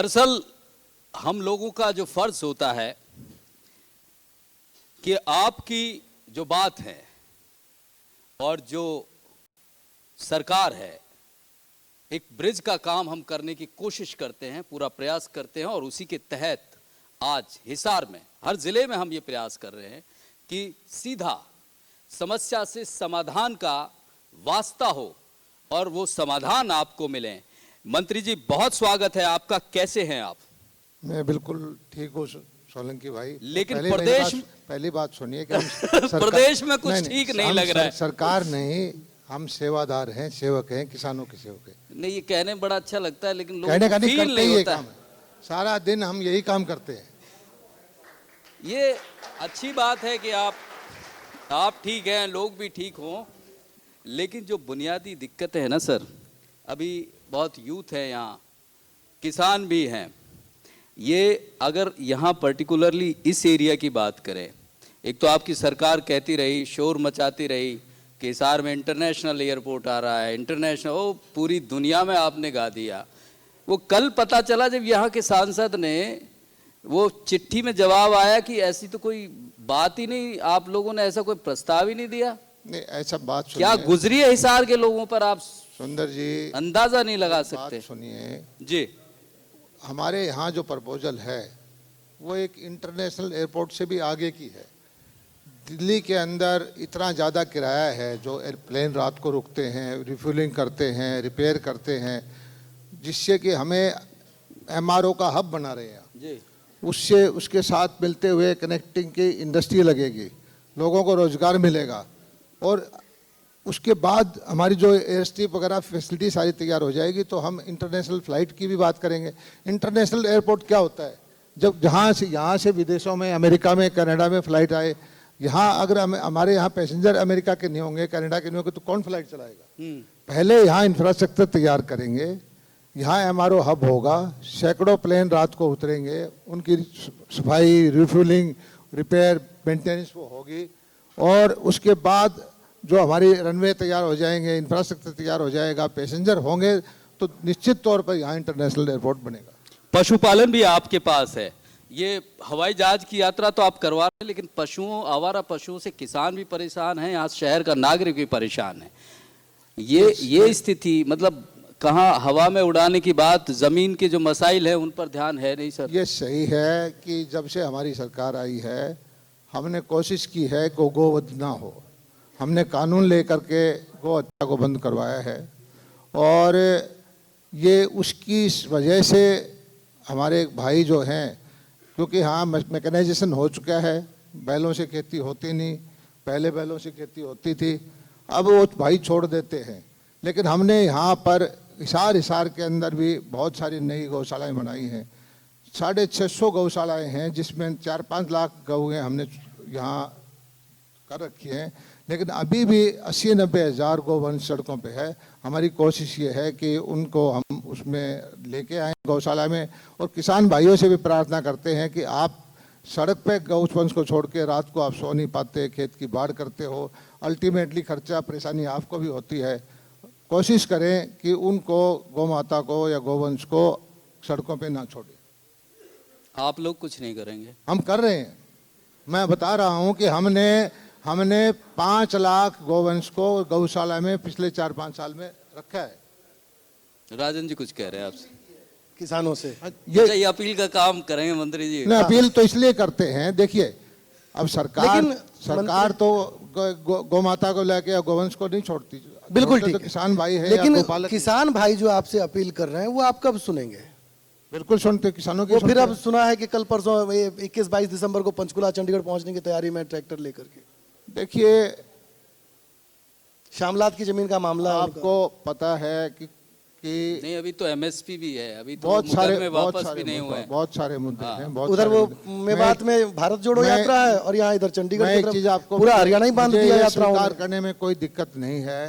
दरअसल हम लोगों का जो फर्ज होता है कि आपकी जो बात है और जो सरकार है, एक ब्रिज का काम हम करने की कोशिश करते हैं, पूरा प्रयास करते हैं। और उसी के तहत आज हिसार में, हर जिले में हम ये प्रयास कर रहे हैं कि सीधा समस्या से समाधान का वास्ता हो और वो समाधान आपको मिले। मंत्री जी, बहुत स्वागत है आपका। कैसे हैं आप? मैं बिल्कुल ठीक हूँ सोलंकी भाई। लेकिन प्रदेश पहली बात सुनिए कि हम प्रदेश में कुछ ठीक नहीं लग रहा है। सरकार नहीं, हम सेवादार हैं, सेवक हैं, किसानों के सेवक हैं। नहीं, ये कहने में बड़ा अच्छा लगता है, लेकिन लोग कहने का नहीं, फील करते नहीं ही ये होता काम है। सारा दिन हम यही काम करते हैं। ये अच्छी बात है कि आप ठीक हैं, लोग भी ठीक हों। लेकिन जो बुनियादी दिक्कतें हैं ना सर, अभी बहुत यूथ है यहाँ, किसान भी हैं। ये अगर यहाँ पर्टिकुलरली इस एरिया की बात करें, एक तो आपकी सरकार कहती रही, शोर मचाती रही कि हिसार में इंटरनेशनल एयरपोर्ट आ रहा है, इंटरनेशनल, वो पूरी दुनिया में आपने गा दिया। वो कल पता चला जब यहाँ के सांसद ने वो चिट्ठी में जवाब आया कि ऐसी तो कोई बात ही नहीं, आप लोगों ने ऐसा कोई प्रस्ताव ही नहीं दिया। नहीं, ऐसा बात क्या गुजरी है हिसार के लोगों पर, आप सुंदर जी अंदाजा नहीं लगा सकते। सुनिए जी, हमारे यहाँ जो प्रपोजल है वो एक इंटरनेशनल एयरपोर्ट से भी आगे की है। दिल्ली के अंदर इतना ज़्यादा किराया है, जो एयरप्लेन रात को रुकते हैं, रिफ्यूलिंग करते हैं, रिपेयर करते हैं, जिससे कि हमें एमआरओ का हब बना रहे हैं जी। उससे उसके साथ मिलते हुए कनेक्टिंग की इंडस्ट्री लगेगी, लोगों को रोज़गार मिलेगा। और उसके बाद हमारी जो एयर स्ट्रिप वगैरह फैसिलिटी सारी तैयार हो जाएगी, तो हम इंटरनेशनल फ़्लाइट की भी बात करेंगे। इंटरनेशनल एयरपोर्ट क्या होता है? जब यहाँ से विदेशों में, अमेरिका में, कनाडा में फ़्लाइट आए, यहाँ अगर हमारे यहाँ पैसेंजर अमेरिका के नहीं होंगे, कनाडा के नहीं होंगे, तो कौन फ्लाइट चलाएगा? पहले यहाँ इंफ्रास्ट्रक्चर तैयार करेंगे, यहाँ एमआरओ हब होगा, सैकड़ों प्लेन रात को उतरेंगे, उनकी सफाई, रिफ्यूलिंग, रिपेयर, मेंटेनेंस वो होगी। और उसके बाद जो हमारी रनवे तैयार हो जाएंगे, इंफ्रास्ट्रक्चर तैयार हो जाएगा, पैसेंजर होंगे, तो निश्चित तौर पर यहाँ इंटरनेशनल एयरपोर्ट बनेगा। पशुपालन भी आपके पास है। ये हवाई जहाज की यात्रा तो आप करवा रहे हैं, लेकिन पशुओं, आवारा पशुओं से किसान भी परेशान हैं, यहाँ शहर का नागरिक भी परेशान है। ये स्थिति, मतलब कहाँ हवा में उड़ाने की बात, जमीन के जो मसाइल है उन पर ध्यान है नहीं सर? ये सही है कि जब से हमारी सरकार आई है, हमने कोशिश की है कि गोवध ना हो। हमने कानून लेकर के गौ हत्या को बंद करवाया है, और ये उसकी वजह से हमारे भाई जो हैं, क्योंकि हाँ मैकेनाइजेशन हो चुका है, बैलों से खेती होती नहीं, पहले बैलों से खेती होती थी, अब वो भाई छोड़ देते हैं। लेकिन हमने यहाँ पर हिसार के अंदर भी बहुत सारी नई गौशालाएँ बनाई हैं। 650 गौशालाएँ हैं, जिसमें 4-5 लाख गौएँ हमने यहाँ कर रखी हैं। लेकिन अभी भी 80-90 हज़ार गौवंश सड़कों पे है। हमारी कोशिश ये है कि उनको हम उसमें लेके आएँ गौशाला में। और किसान भाइयों से भी प्रार्थना करते हैं कि आप सड़क पे गौवंश को छोड़ के रात को आप सो नहीं पाते, खेत की बाढ़ करते हो, अल्टीमेटली खर्चा परेशानी आपको भी होती है। कोशिश करें कि उनको, गौ माता को या गौवंश को सड़कों पे ना छोड़ें। आप लोग कुछ नहीं करेंगे? हम कर रहे हैं। मैं बता रहा हूं कि हमने 5 लाख गौवंश को गौशाला में पिछले 4-5 साल में रखा है। राजन जी कुछ कह रहे हैं आपसे? किसानों से ये अपील का काम करेंगे मंत्री जी? नहीं, अपील तो इसलिए करते हैं, देखिए अब सरकार तो गौ माता को लेके या गौवंश को नहीं छोड़ती। बिल्कुल ठीक तो किसान भाई है, लेकिन किसान भाई जो आपसे अपील कर रहे हैं वो आप कब सुनेंगे? बिल्कुल सुनते किसानों की। फिर अब सुना है कि कल परसों 21-22 दिसंबर को पंचकुला चंडीगढ़ पहुंचने की तैयारी में ट्रैक्टर लेकर के। देखिए, शामलात की जमीन का मामला आपको पता है कि नहीं, अभी तो एमएसपी भी है, अभी तो बहुत सारे वापस भी नहीं हुए हैं। बहुत सारे मुद्दे हैं। उधर वो मेवात में भारत जोड़ो यात्रा है, और यहाँ इधर चंडीगढ़ की तरफ पूरा हरियाणा ही बांध दिया यात्राओं में। करने में कोई दिक्कत नहीं है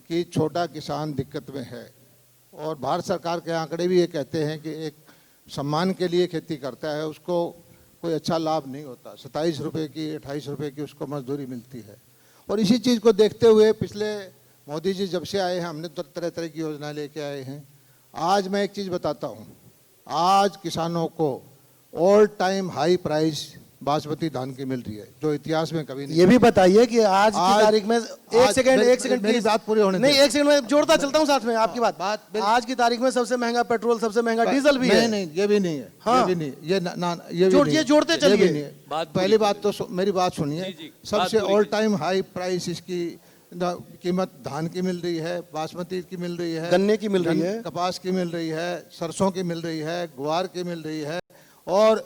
कि छोटा किसान दिक्कत में है। और भारत सरकार के आंकड़े भी ये कहते हैं कि एक सम्मान के लिए खेती करता है, उसको कोई अच्छा लाभ नहीं होता। 27 रुपये की, 28 रुपये की उसको मजदूरी मिलती है। और इसी चीज़ को देखते हुए पिछले मोदी जी जब से आए हैं, हमने तो तरह तरह की योजना लेके आए हैं। आज मैं एक चीज़ बताता हूँ, आज किसानों को all time high price basmati धान की मिल रही है, जो इतिहास में कभी नहीं। ये भी बताइए कि आज की तारीख में एक सेकंड मेरी बात पूरी होने नहीं, दीजिए। एक सेकंड में जोड़ता चलता हूँ साथ में आपकी बात। आज की तारीख में सबसे महंगा पेट्रोल, सबसे महंगा डीजल भी है। नहीं, ये भी नहीं है। हाँ। ये भी नहीं, ये ये भी नहीं है। जोड़ते चलिए। ये भी नहीं है। पहली बात तो मेरी बात सुनिए। सबसे ऑल टाइम हाई प्राइस इसकी कीमत धान की मिल रही है, बासमती की मिल रही है, गन्ने की मिल रही है, कपास की मिल रही है, सरसों की मिल रही है, ग्वार की मिल रही है, और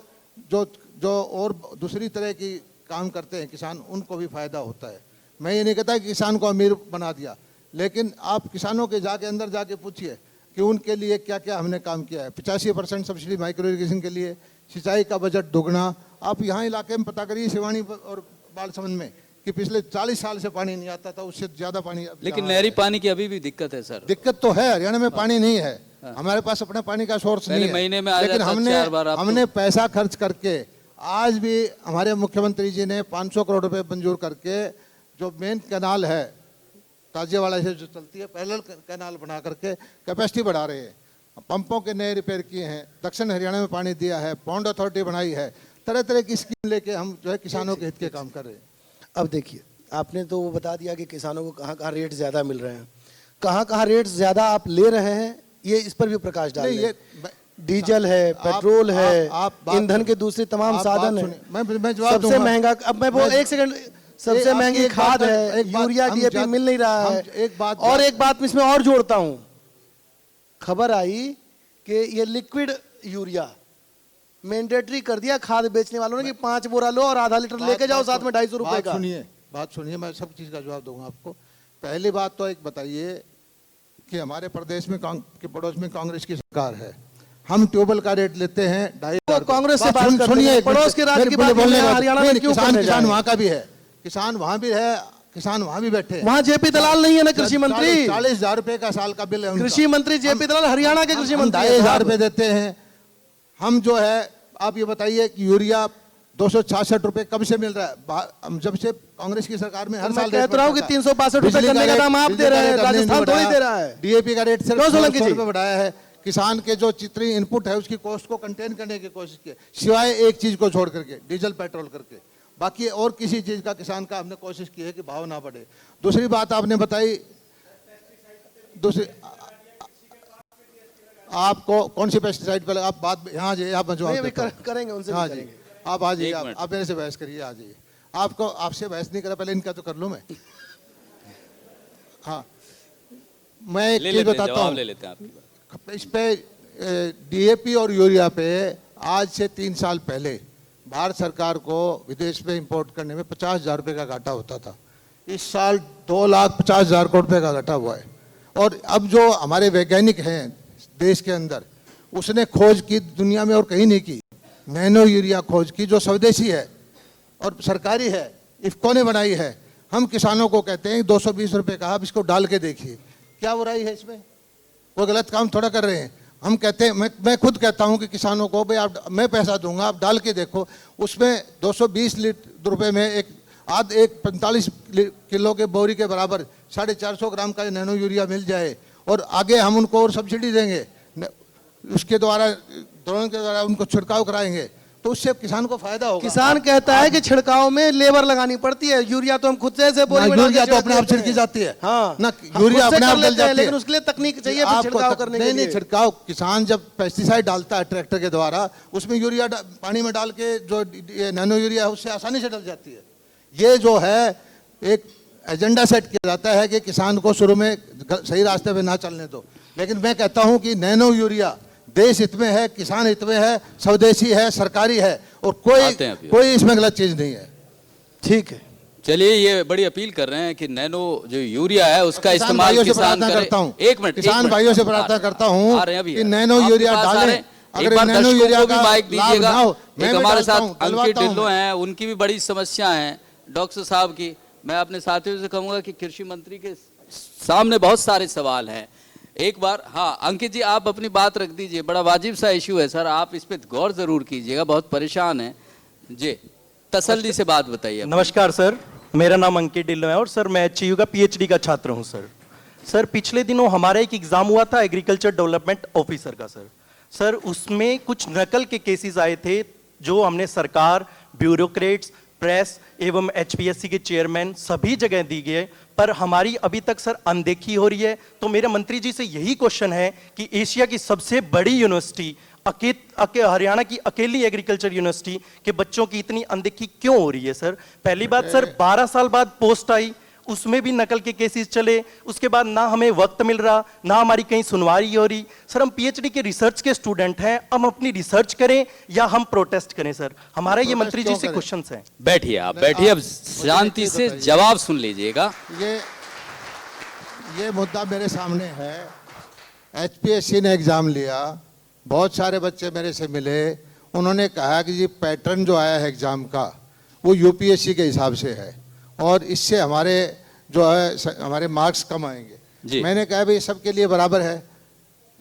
जो और दूसरी तरह की काम करते हैं किसान, उनको भी फायदा होता है। मैं ये नहीं कहता कि किसान को अमीर बना दिया, लेकिन आप किसानों के जाके अंदर जाके पूछिए कि उनके लिए क्या क्या हमने काम किया है। 85% सब्सिडी माइक्रो इरिगेशन के लिए, सिंचाई का बजट दुगना। आप यहाँ इलाके में पता करिए, सिवानी और बालसमंद में, कि पिछले 40 साल से पानी नहीं आता था, उससे ज्यादा पानी। लेकिन नहरी पानी की अभी भी दिक्कत है सर। दिक्कत तो है, हरियाणा में पानी नहीं है, हमारे पास अपना पानी का सोर्स नहीं है। महीने में आ लेकिन जाता 4 बार हमने पैसा खर्च करके, आज भी हमारे मुख्यमंत्री जी ने 500 करोड़ रुपए मंजूर करके जो मेन कैनाल है ताजियावाड़ा से जो चलती है, पैरेलल कैनाल बना करके कैपेसिटी बढ़ा रहे हैं। पंपों के नए रिपेयर किए हैं, दक्षिण हरियाणा में पानी दिया है, पौंड अथॉरिटी बनाई है, तरह तरह की स्कीम लेके हम जो है किसानों के हित के काम कर रहे हैं। अब देखिए, आपने तो वो बता दिया कि किसानों को कहाँ कहाँ रेट ज्यादा मिल रहे हैं, कहाँ कहाँ रेट ज्यादा आप ले रहे हैं, ये इस पर भी प्रकाश डाल ये डीजल है, पेट्रोल है, ईंधन के दूसरे तमाम साधन है। मैं जवाब सबसे महंगा, अब मैं वो एक सेकंड, सबसे महंगी खाद है, यूरिया डीएपी मिल नहीं रहा है। एक बात इसमें और जोड़ता हूं, खबर आई कि ये लिक्विड यूरिया मैंडेटरी कर दिया खाद बेचने वालों ने कि 5 बोरा लो और आधा लीटर लेके जाओ, साथ में 250 रुपए का। बात सुनिए, मैं सब चीज का जवाब दूंगा आपको। पहली बात तो एक बताइए कि हमारे प्रदेश में के पड़ोस में कांग्रेस की सरकार है, हम ट्यूबवेल का रेट लेते हैं 2,500। कांग्रेस से बात सुनिए, पड़ोस के राज्य की बात बोलने हरियाणा में क्यों करने किसान वहां का भी है, किसान वहां भी है, किसान वहां भी बैठे हैं। वहां जेपी दलाल नहीं है ना कृषि मंत्री? 40,000 रुपए का साल का बिल है उनका। कृषि मंत्री जेपी दलाल हरियाणा के कृषि मंत्री 2,500 रुपए देते हैं। हम जो है, आप ये बताइए कि यूरिया 266 रुपए कब से मिल रहा है? जब से कांग्रेस की सरकार में हर साल कहता रहा हूं कि 362 रुपए करने का दाम आप दे रहे हैं, राजस्थान थोड़ी दे रहा है। डीएपी का रेट सिर्फ 100 रुपए बढ़ाया है। किसान के जो जितनी इनपुट है उसकी कॉस्ट को कंटेन करने की कोशिश की, सिवाय एक चीज को छोड़ करके, डीजल पेट्रोल करके, बाकी और किसी चीज का किसान का हमने कोशिश की है कि भाव ना बढ़े। दूसरी बात आपने बताई, दूसरी आपको कौन सी पेस्टिसाइड पे आप बात यहाँ जाइए, आप करेंगे उनसे। हाँ जी, आप आ जाइए, आप मेरे से बहस करिए, आ जाइए। आपको आपसे बहस नहीं करा, पहले इनका तो कर लूँ मैं। हाँ, मैं एक चीज बताता हूँ इस पे, डीएपी और यूरिया पे आज से 3 साल पहले भारत सरकार को विदेश में इंपोर्ट करने में 50,000 रुपये का घाटा होता था। इस साल 2,50,000 करोड़ रुपये का घाटा हुआ है। और अब जो हमारे वैज्ञानिक हैं देश के अंदर, उसने खोज की दुनिया में और कहीं नहीं की, नैनो यूरिया खोज की जो स्वदेशी है और सरकारी है, इफ्को ने बनाई है। हम किसानों को कहते हैं 220 रुपये का, आप इसको डाल के देखिए, क्या बुराई है इसमें? कोई गलत काम थोड़ा कर रहे हैं। हम कहते हैं, मैं खुद कहता हूं कि किसानों को, भाई आप, मैं पैसा दूंगा, आप डाल के देखो, उसमें 220 रुपए में एक 45 किलो के बोरी के बराबर 450 ग्राम का नैनो यूरिया मिल जाए, और आगे हम उनको और सब्सिडी देंगे, उसके द्वारा ड्रोन के द्वारा उनको छिड़काव कराएंगे, तो उससे किसान को फायदा होगा। किसान कहता है कि छिड़काव में लेबर लगानी पड़ती है, यूरिया तो हम खुद से यूरिया तो अपने आप छिड़की जाती है। हाँ, ना यूरिया अपने आप डल जाती है, लेकिन उसके लिए तकनीक चाहिए छिड़काव करने के लिए। नहीं, छिड़काव किसान जब पेस्टिसाइड डालता है ट्रैक्टर के द्वारा, उसमें यूरिया पानी में डाल के जो नैनो यूरिया है उससे आसानी से डल जाती है। ये जो है एक एजेंडा सेट किया जाता है कि किसान को शुरू में सही रास्ते पे ना चलने दो, लेकिन मैं कहता हूं कि नैनो यूरिया देश हित में है, किसान हित में है, स्वदेशी है, सरकारी है, और कोई इसमें गलत चीज नहीं है। ठीक है, चलिए, ये बड़ी अपील कर रहे हैं कि नैनो जो यूरिया है उसका इस्तेमाल किसान करे। एक मिनट, किसान भाइयों से प्रार्थना करता हूँ कि नैनो यूरिया डालें। अगर नैनो यूरिया का माइक दीजिएगा, एक हमारे साथ अंकित ढिल्लो हैं, उनकी भी बड़ी समस्या है डॉक्टर साहब की। मैं अपने साथियों से कहूंगा कि कृषि मंत्री के सामने बहुत सारे सवाल हैं, एक बार। हाँ अंकित जी, आप अपनी बात रख दीजिए, बड़ा वाजिब सा इशू है सर, आप इस पे गौर जरूर कीजिएगा, बहुत परेशान है जी, तसल्ली से बात बताइए। नमस्कार सर, मेरा नाम अंकित ढिल्लो है और सर मैं एचयू का पीएचडी का छात्र हूं सर। पिछले दिनों हमारा एक एग्जाम हुआ था एग्रीकल्चर डेवलपमेंट ऑफिसर का सर। सर उसमें कुछ नकल के केसेस आए थे जो हमने सरकार, ब्यूरोक्रेट्स, प्रेस एवं एचपीएससी के चेयरमैन सभी जगह दी गई है, पर हमारी अभी तक सर अनदेखी हो रही है। तो मेरे मंत्री जी से यही क्वेश्चन है कि एशिया की सबसे बड़ी यूनिवर्सिटी हरियाणा की अकेली एग्रीकल्चर यूनिवर्सिटी के बच्चों की इतनी अनदेखी क्यों हो रही है सर? पहली बात सर, 12 साल बाद पोस्ट आई, उसमें भी नकल के केसेस चले, उसके बाद ना हमें वक्त मिल रहा, ना हमारी कहीं सुनवाई हो रही। सर हम पीएचडी के रिसर्च के स्टूडेंट हैं, हम अपनी रिसर्च करें या हम प्रोटेस्ट करें सर? हमारा ये मंत्री जी से क्वेश्चन है। बैठिए, आप बैठिए, अब शांति से जवाब सुन लीजिएगा। ये मुद्दा मेरे सामने है। एचपीएससी ने एग्ज़ाम लिया, बहुत सारे बच्चे मेरे से मिले, उन्होंने कहा कि जी पैटर्न जो आया है एग्ज़ाम का वो यूपीएससी के हिसाब से है और इससे हमारे जो है हमारे मार्क्स कम आएंगे। मैंने कहा भाई सबके लिए बराबर है,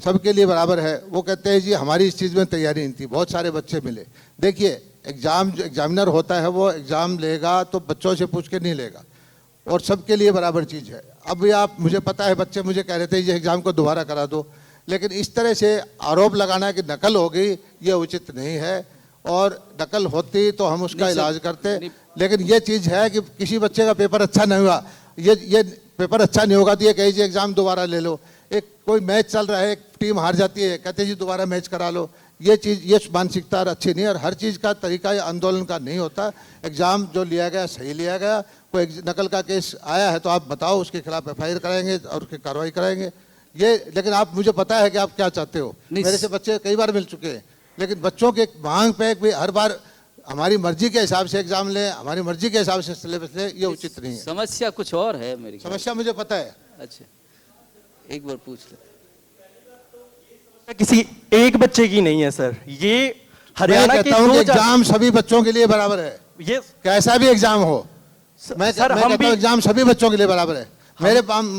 सबके लिए बराबर है। वो कहते हैं जी हमारी इस चीज़ में तैयारी नहीं थी, बहुत सारे बच्चे मिले। देखिए एग्ज़ाम जो एग्जामिनर होता है वो एग्ज़ाम लेगा तो बच्चों से पूछ के नहीं लेगा और सबके लिए बराबर चीज़ है। अभी आप, मुझे पता है बच्चे मुझे कह रहे थे ये एग्ज़ाम को दोबारा करा दो, लेकिन इस तरह से आरोप लगाना कि नकल हो गई ये उचित नहीं है। और नकल होती तो हम उसका इलाज करते, लेकिन ये चीज़ है कि किसी बच्चे का पेपर अच्छा नहीं हुआ, ये पेपर अच्छा नहीं होगा तो ये कहिए एग्ज़ाम दोबारा ले लो। एक कोई मैच चल रहा है, एक टीम हार जाती है, कहते जी दोबारा मैच करा लो। ये चीज़, ये मानसिकता अच्छी नहीं है और हर चीज़ का तरीका आंदोलन का नहीं होता। एग्ज़ाम जो लिया गया सही लिया गया। कोई नकल का केस आया है तो आप बताओ, उसके खिलाफ एफआईआर कराएंगे और उसकी कार्रवाई कराएंगे। ये, लेकिन आप, मुझे पता है कि आप क्या चाहते हो। मेरे से बच्चे कई बार मिल चुके हैं, लेकिन बच्चों के मांग पे भी हर बार हमारी मर्जी के हिसाब से एग्जाम ले, हमारी मर्जी के हिसाब से सिलेबस ले, ये उचित नहीं है। समस्या कुछ और है मेरी। समस्या मुझे पता है। अच्छा, एक बार पूछ ले। किसी एक बच्चे की नहीं है सर, ये हरियाणा के एग्जाम सभी बच्चों के लिए बराबर है। ये कैसा भी एग्जाम हो, मैं कहता हूं एग्जाम सभी बच्चों के लिए बराबर है।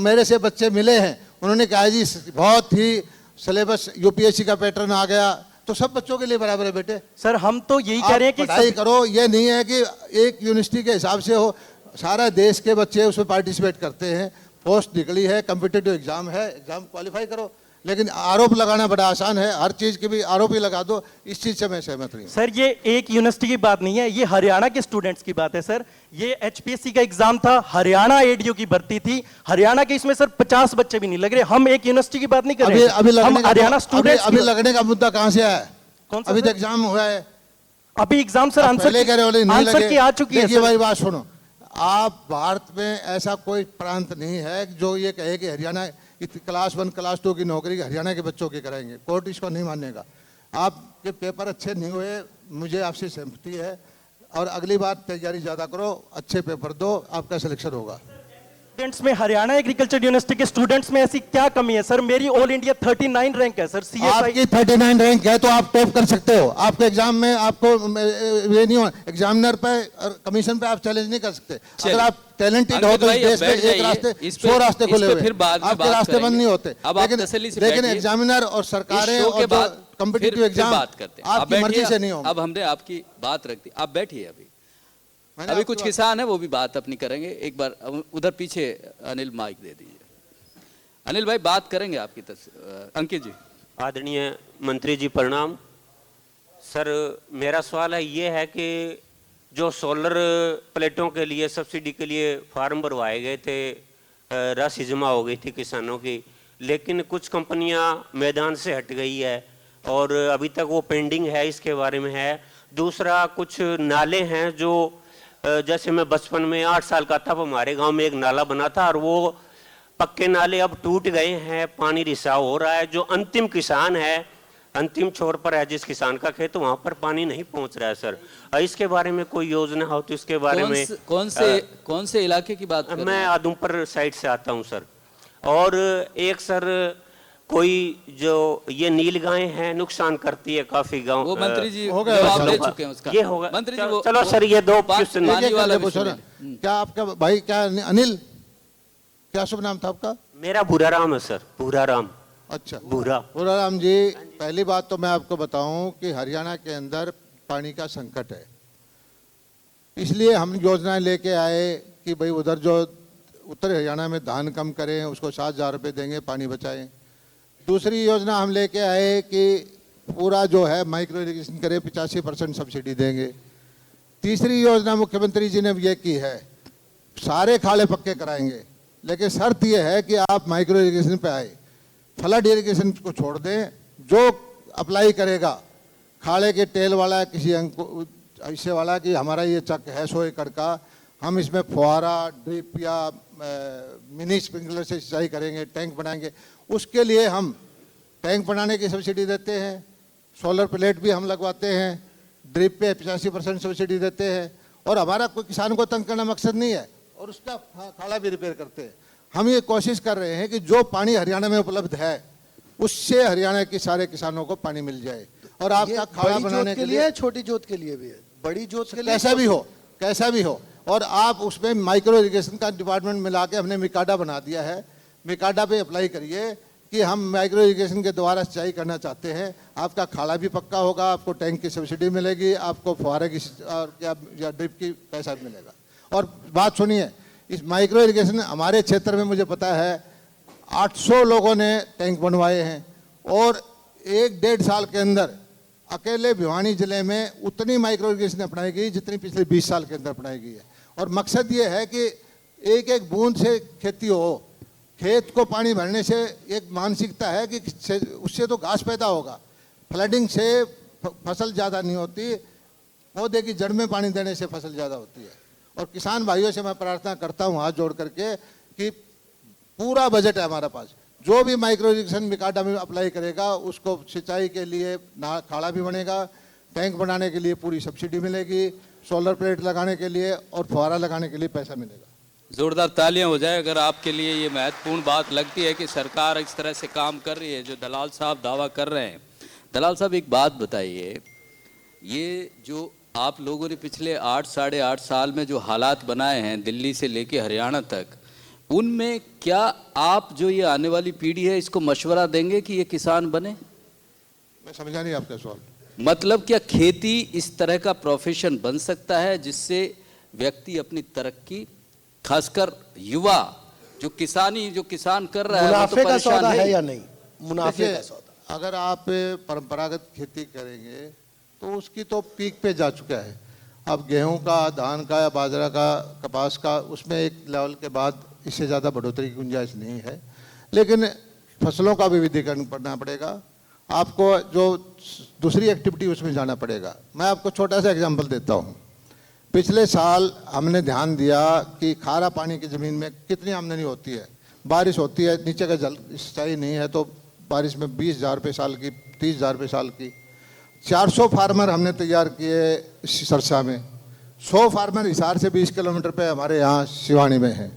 मेरे से बच्चे मिले हैं, उन्होंने कहा जी बहुत ही सिलेबस यूपीएससी का पैटर्न आ गया, तो सब बच्चों के लिए बराबर है बेटे। सर हम तो यही कह रहे हैं कि पढ़ाई करो, ये नहीं है कि एक यूनिवर्सिटी के हिसाब से हो। सारा देश के बच्चे उसमें पार्टिसिपेट करते हैं, पोस्ट निकली है, कम्पिटिटिव एग्जाम है, एग्जाम क्वालिफाई करो। लेकिन आरोप लगाना बड़ा आसान है, हर चीज के भी आरोप ही लगा दो, इस चीज से मैं सहमत नहीं हूं। सर ये एक यूनिवर्सिटी की बात नहीं है, ये हरियाणा के स्टूडेंट्स की बात है सर। ये एचपीएससी का एग्जाम था, हरियाणा एडीयू की भर्ती थी, हरियाणा के इसमें सर 50 बच्चे भी नहीं लग रहे। हम एक यूनिवर्सिटी की बात नहीं कर रहे हैं, हम हरियाणा स्टूडेंट्स। अभी लगने का मुद्दा कहां से आया? कौन सा? अभी तो एग्जाम हुआ है। अभी एग्जाम सर आंसर की आ चुकी है। देखिए भाई बात सुनो, आप भारत में ऐसा कोई प्रांत नहीं है जो ये कहे कि हरियाणा क्लास 1 क्लास 2 की नौकरी हरियाणा के बच्चों की कराएंगे। कोर्ट इसको नहीं मानेगा। आपके पेपर अच्छे नहीं हुए, मुझे आपसे सहमति है, और अगली बार तैयारी ज़्यादा करो, अच्छे पेपर दो, आपका सिलेक्शन होगा। स्टूडेंट्स में हरियाणा एग्रीकल्चर यूनिवर्सिटी के स्टूडेंट्स में ऐसी क्या कमी है सर? मेरी ऑल इंडिया 39 रैंक है सर। आपकी 39 रैंक है तो आप टॉप कर सकते हो। आपके एग्जाम में आपको ये नहीं हो, एग्जामिनर पे और कमीशन पे आप चैलेंज नहीं कर सकते। अगर आप टैलेंटेड हो तो इस देश में एक रास्ते 100 रास्ते खुले हुए, आपके रास्ते बंद नहीं होते। लेकिन एग्जामिनर और सरकारें और कॉम्पिटिटिव एग्जाम आपकी मर्जी से नहीं हो। अब हमने आपकी बात रख दी, आप बैठिए। अभी कुछ किसान है वो भी बात अपनी करेंगे। एक बार उधर पीछे अनिल माइक दे दीजिए। अनिल भाई बात करेंगे आपकी अंकित जी। आदरणीय मंत्री जी प्रणाम। सर मेरा सवाल है ये है कि जो सोलर प्लेटों के लिए सब्सिडी के लिए फार्म भरवाए गए थे, राशि जमा हो गई थी किसानों की, लेकिन कुछ कंपनियां मैदान से हट गई है और अभी तक वो पेंडिंग है, इसके बारे में है। दूसरा, कुछ नाले हैं जो जैसे मैं बचपन में 8 साल का था, हमारे गांव में एक नाला बना था और वो पक्के नाले अब टूट गए हैं, पानी रिसाव हो रहा है। जो अंतिम किसान है, अंतिम छोर पर है जिस किसान का खेत, वहां पर पानी नहीं पहुंच रहा है सर। इसके बारे में कोई योजना हो तो इसके बारे में। कौन से इलाके की बात कर रहे हैं? मैं आदमपुर साइड से आता हूं सर। और एक सर, कोई जो ये नील गायें हैं नुकसान करती है काफी गांव। वो मंत्री जी जवाब दे चुके हैं उसका। ये होगा मंत्री जी। चलो सर, ये दो क्वेश्चन क्या आपका भाई, क्या अनिल, क्या शुभ नाम था आपका? मेरा भूराराम है सर, भूराराम। अच्छा, भूराराम जी। पहली बात तो मैं आपको बताऊं कि हरियाणा के अंदर पानी का संकट है, इसलिए हम योजनाएं लेके आए कि भाई उधर जो उत्तर हरियाणा में धान कम करें, उसको 7,000 रुपये देंगे, पानी बचाएं। दूसरी योजना हम लेके आए कि पूरा जो है माइक्रो इरिगेशन करे 85% सब्सिडी देंगे। तीसरी योजना मुख्यमंत्री जी ने ये की है, सारे खाले पक्के कराएंगे, लेकिन शर्त ये है कि आप माइक्रो इरिगेशन पे आए, फ्लड इरिगेशन को छोड़ दें। जो अप्लाई करेगा खाड़े के टेल वाला, किसी ऐसे वाला कि हमारा ये चक है 100 एकड़ का, हम इसमें फुहारा, ड्रिप या मिनी स्प्रिंकलर से सिंचाई करेंगे, टैंक बनाएंगे, उसके लिए हम टैंक बनाने की सब्सिडी देते हैं, सोलर प्लेट भी हम लगवाते हैं, ड्रिप पे 85% सब्सिडी देते हैं। और हमारा कोई किसान को तंग करना मकसद नहीं है, और उसका खाड़ा भी रिपेयर करते हैं। हम ये कोशिश कर रहे हैं कि जो पानी हरियाणा में उपलब्ध है उससे हरियाणा के सारे किसानों को पानी मिल जाए। और आपका खाड़ा बनाने के लिए, छोटी जोत के लिए भी है, बड़ी जोत के लिए, कैसा भी हो। और आप उसमें माइक्रो इरिगेशन का डिपार्टमेंट मिला के हमने मिकाडा बना दिया है, मिकाडा पे अप्लाई करिए कि हम माइक्रो इरिगेशन के द्वारा सिंचाई करना चाहते हैं। आपका खाड़ा भी पक्का होगा, आपको टैंक की सब्सिडी मिलेगी, आपको फुहारे की और या ड्रिप की पैसा भी मिलेगा। और बात सुनिए, इस माइक्रो इरिगेशन हमारे क्षेत्र में मुझे पता है 800 लोगों ने टैंक बनवाए हैं, और 1-1.5 साल के अंदर अकेले भिवानी जिले में उतनी माइक्रो इरिगेशन अपनाई गई जितनी पिछले 20 साल के अंदर अपनाई गई है। और मकसद ये है कि एक एक बूंद से खेती हो, खेत को पानी भरने से एक मानसिकता है कि उससे तो घास पैदा होगा, फ्लडिंग से फसल ज़्यादा नहीं होती, पौधे की जड़ में पानी देने से फसल ज़्यादा होती है। और किसान भाइयों से मैं प्रार्थना करता हूँ हाथ जोड़ करके कि पूरा बजट है हमारे पास, जो भी माइक्रो इरिगेशन मिकाडा में अप्लाई करेगा उसको सिंचाई के लिए खाड़ा भी बनेगा, टैंक बनाने के लिए पूरी सब्सिडी मिलेगी, सोलर प्लेट लगाने के लिए और फुहारा लगाने के लिए पैसा मिलेगा। जोरदार तालियां हो जाए अगर आपके लिए ये महत्वपूर्ण बात लगती है कि सरकार इस तरह से काम कर रही है जो दलाल साहब दावा कर रहे हैं। दलाल साहब एक बात बताइए, ये जो आप लोगों ने पिछले 8-8.5 साल में जो हालात बनाए हैं दिल्ली से लेके हरियाणा तक, उनमें क्या आप जो ये आने वाली पीढ़ी है इसको मशवरा देंगे कि ये किसान बने? मैं समझा नहीं आपका सवाल। मतलब क्या खेती इस तरह का प्रोफेशन बन सकता है जिससे व्यक्ति अपनी तरक्की, खासकर युवा जो किसान कर रहा है, मुनाफे का सौदा है ही। या नहीं? मुनाफे का सौदा, अगर आप परंपरागत खेती करेंगे तो उसकी तो पीक पे जा चुका है। अब गेहूं का, धान का या बाजरा का, कपास का, उसमें एक लेवल के बाद इससे ज़्यादा बढ़ोतरी की गुंजाइश नहीं है। लेकिन फसलों का विविधीकरण करना पड़ेगा, आपको जो दूसरी एक्टिविटी उसमें जाना पड़ेगा। मैं आपको छोटा सा एग्जांपल देता हूँ। पिछले साल हमने ध्यान दिया कि खारा पानी की ज़मीन में कितनी आमदनी होती है, बारिश होती है, नीचे का जल सिंचाई नहीं है तो बारिश में 20,000 रुपये साल की, 30,000 रुपये साल की। 400 फार्मर हमने तैयार किए सरसा में, 100 फार्मर हिसार से 20 किलोमीटर पे हमारे यहाँ सिवानी में हैं।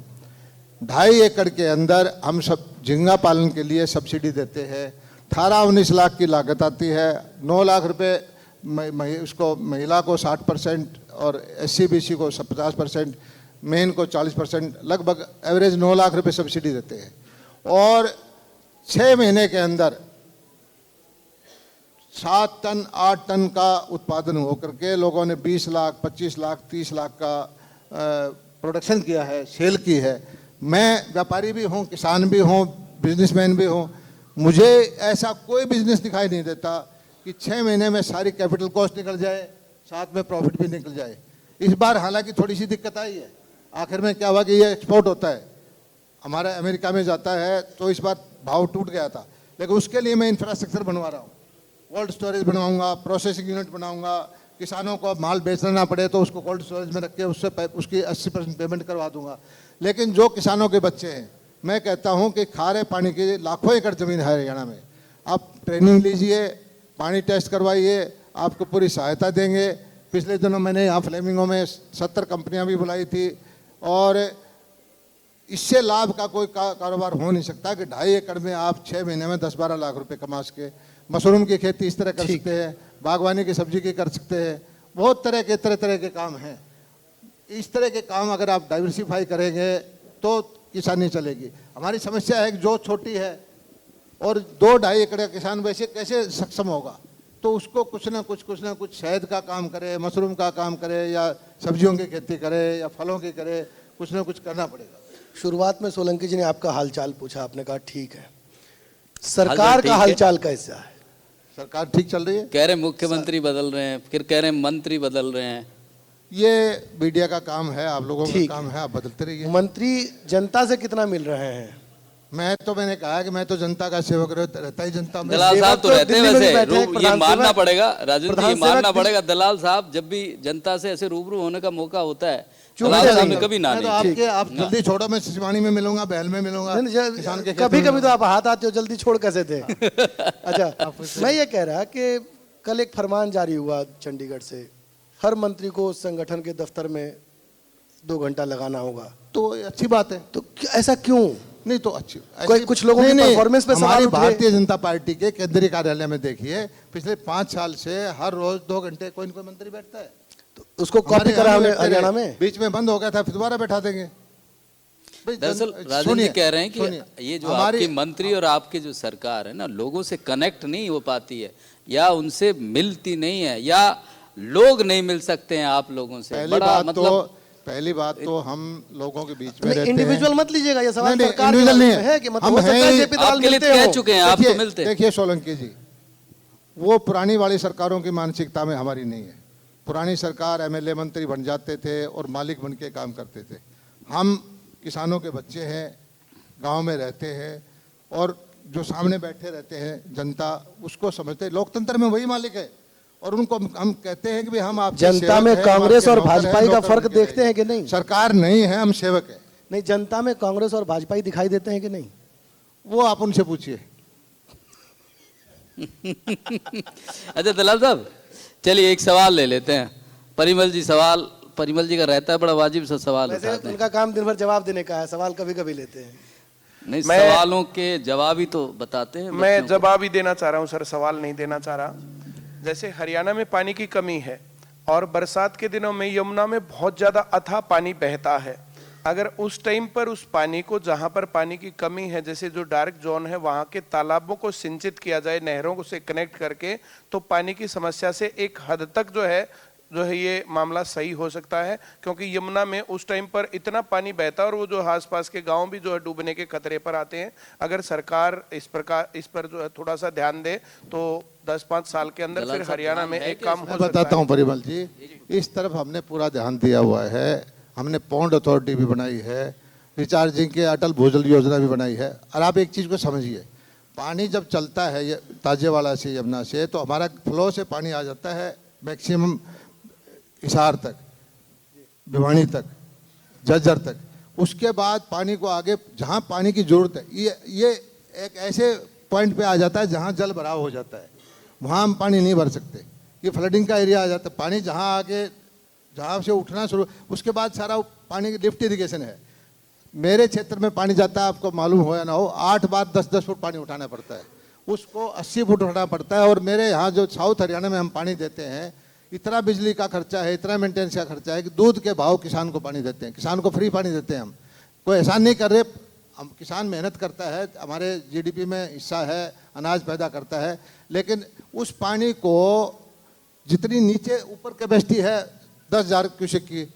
2.5 एकड़ के अंदर हम सब झींगा पालन के लिए सब्सिडी देते हैं। 18-19 लाख की लागत आती है, 9 लाख रुपये उसको महिला को 60% और SC/BC को 50%, मेन को 40%, लगभग एवरेज 9 लाख रुपये सब्सिडी देते हैं। और 6 महीने के अंदर 7 टन 8 टन का उत्पादन होकर के लोगों ने 20 लाख, 25 लाख, 30 लाख का प्रोडक्शन किया है, सेल की है। मैं व्यापारी भी हूँ, किसान भी हूँ, बिजनेसमैन भी हूँ, मुझे ऐसा कोई बिजनेस दिखाई नहीं देता कि 6 महीने में सारी कैपिटल कॉस्ट निकल जाए, साथ में प्रॉफिट भी निकल जाए। इस बार हालांकि थोड़ी सी दिक्कत आई है, आखिर में क्या हुआ कि ये एक्सपोर्ट होता है, हमारा अमेरिका में जाता है, तो इस बार भाव टूट गया था। लेकिन उसके लिए मैं इंफ्रास्ट्रक्चर बनवा रहा हूँ, कोल्ड स्टोरेज बनवाऊंगा, प्रोसेसिंग यूनिट बनाऊंगा, किसानों को माल बेचना ना पड़े तो उसको कोल्ड स्टोरेज में रख के उसकी 80% पेमेंट करवा दूंगा। लेकिन जो किसानों के बच्चे हैं, मैं कहता हूं कि खारे पानी की लाखों एकड़ ज़मीन है हरियाणा में, आप ट्रेनिंग लीजिए, पानी टेस्ट करवाइए, आपको पूरी सहायता देंगे। पिछले दिनों मैंने यहाँ फ्लेमिंगो में 70 कंपनियाँ भी बुलाई थी, और इससे लाभ का कोई कारोबार हो नहीं सकता कि 2.5 एकड़ में आप 6 महीने में 10-12 लाख रुपए कमा सके। मशरूम की खेती इस तरह कर सकते हैं, बागवानी की सब्जी की कर सकते हैं, बहुत तरह के काम हैं। इस तरह के काम अगर आप डाइवर्सिफाई करेंगे तो किसानी चलेगी। हमारी समस्या है कि जो छोटी है और 2-2.5 एकड़ का किसान वैसे कैसे सक्षम होगा, तो उसको कुछ ना कुछ शहद का काम करे, मशरूम का काम करे, या सब्जियों की खेती करे, या फलों की करे, कुछ ना कुछ करना पड़ेगा। शुरुआत में सोलंकी जी ने आपका हालचाल पूछा, आपने कहा ठीक है, सरकार का हालचाल कैसा है? सरकार ठीक चल रही है। कह रहे मुख्यमंत्री बदल रहे हैं, फिर कह रहे हैं मंत्री बदल रहे हैं। ये मीडिया का काम है, आप लोगों का ठीक काम है, आप बदलते रहिए। मंत्री जनता से कितना मिल रहे हैं? मैंने कहा कि मैं तो जनता का सेवक रहता ही जनता में। दलाल साहब तो सेवक तो रहते हैं दिल्ली में भी वैसे, बैठे हैं, ये प्रधान मानना सेवक- पड़ेगा राजन जी, प्रधान ये मानना सेवक भी- पड़ेगा। दलाल साहब जब भी जनता से ऐसे रूबरू होने का मौका होता है, चुप दलाल नहीं साहब ने रहेंगे। कभी ना मैं तो नहीं। आप जल्दी छोड़ो, मैं सिवानी में मिलूंगा, बहल में मिलूंगा, किसान के खेत कभी में कभी तो आप हाथ आते हो, जल्दी छोड़ कैसे थे? अच्छा, मैं ये कह रहा कि कल एक फरमान जारी हुआ चंडीगढ़ से, हर मंत्री को उस संगठन के दफ्तर में 2 घंटा लगाना होगा। तो ये अच्छी बात है। तो ऐसा क्यों? नहीं तो अच्छी कुछ लोगों की परफॉर्मेंस पे सवाल हमारी उठ रहे। भारतीय जनता पार्टी के केंद्रीय कार्यालय में देखिए, पिछले 5 साल से हर रोज 2 घंटे कोई न कोई मंत्री बैठता है। तो उसको हमारे कॉपी यहाँ करा भी बैठते रहे। हरियाणा में। बीच में बंद हो गया था, फिर दोबारा बैठा देंगे। भाई दरअसल राजन जी सुनिए, कह रहे हैं कि सुनिए, ये जो हमारी- आपकी मंत्री और आपकी जो सरकार है ना, लोगों से कनेक्ट नहीं हो पाती है, या उनसे मिलती नहीं है, या लोग नहीं मिल सकते हैं आप लोगों से। पहली बात तो हम लोगों के बीच में रहते हैं। इंडिविजुअल मत लीजिएगा, ये सवाल नहीं, सरकार individual नहीं है कि मतलब हम हो सकता है हैं- जेपी दलाल आपके लिए मिलते कह हो। चुके हैं, आप तो मिलते हैं। देखिए सोलंकी जी, वो पुरानी वाली सरकारों की मानसिकता में हमारी नहीं है। पुरानी सरकार एमएलए मंत्री बन जाते थे और मालिक बन के काम करते थे। हम किसानों के बच्चे हैं, गांव में रहते हैं, और जो सामने बैठे रहते हैं जनता, उसको समझते हैं। लोकतंत्र में वही मालिक है, और उनको हम कहते हैं कि भाई हम आपके जनता सेवक में हैं, कांग्रेस हम और आपके नौकर भाजपा हैं, का नौकर फर्क बनके देखते रहिए। हैं कि नहीं? सरकार नहीं है, हम सेवक हैं। नहीं, जनता में कांग्रेस और भाजपा दिखाई देते हैं कि नहीं? वो आप उनसे पूछिए। अच्छा दलाल साहब, चलिए एक सवाल ले लेते हैं। परिमल जी का रहता है, बड़ा वाजिब सा सवाल वैसे उठाते हैं। उनका काम दिन भर जवाब देने का है, सवाल कभी कभी लेते हैं। नहीं, मैं- सवालों के जवाब ही तो बताते हैं मैं बच्चों को। जवाब ही देना चाह रहा हूं सर, सवाल नहीं देना चाह रहा। जैसे हरियाणा में पानी की कमी है और बरसात के दिनों में यमुना में बहुत ज्यादा अथाह पानी बहता है। अगर उस टाइम पर उस पानी को, जहां पर पानी की कमी है, जैसे जो डार्क जोन है, वहां के तालाबों को सिंचित किया जाए नहरों को से कनेक्ट करके, तो पानी की समस्या से एक हद तक जो है ये मामला सही हो सकता है। क्योंकि यमुना में उस टाइम पर इतना पानी बहता है और वो जो आसपास के गांव भी जो है डूबने के खतरे पर आते हैं। अगर सरकार इस पर जो है थोड़ा सा ध्यान दे तो 10-5 साल के अंदर दलाल फिर साहब, हरियाणा ध्यान में है एक कि काम इसमें? हो मैं सकता बताता है। हूँ परिमल जी, इस तरफ हमने पूरा ध्यान दिया हुआ है। हमने पौंड अथॉरिटी भी बनाई है, रिचार्जिंग के अटल भूजल योजना भी बनाई है। और आप एक चीज़ को समझिए, पानी जब चलता है ये ताजेवाला से, यमुना से, तो हमारा फ्लो से पानी आ जाता है मैक्सिमम हिसार तक, भिवानी तक, झज्जर तक। उसके बाद पानी को आगे जहाँ पानी की ज़रूरत है, ये एक ऐसे पॉइंट पे आ जाता है जहाँ जल भराव हो जाता है, वहाँ हम पानी नहीं भर सकते। ये फ्लडिंग का एरिया आ जाता है। पानी जहाँ आगे, जहाँ से उठना शुरू, उसके बाद सारा पानी लिफ्ट इरिगेशन है। मेरे क्षेत्र में पानी जाता है, आपको मालूम हो या ना हो, 8 बार 10-10 फुट पानी उठाना पड़ता है, उसको 80 फुट उठाना पड़ता है। और मेरे यहाँ जो साउथ हरियाणा में हम पानी देते हैं, इतना बिजली का खर्चा है, इतना मेंटेनेंस का खर्चा है कि दूध के भाव किसान को पानी देते हैं, किसान को फ्री पानी देते हैं। हम कोई एहसान नहीं कर रहे, हम किसान मेहनत करता है, हमारे जीडीपी में हिस्सा है, अनाज पैदा करता है, लेकिन उस पानी को जितनी नीचे ऊपर कैपेसिटी है 10,000 क्यूसेक की,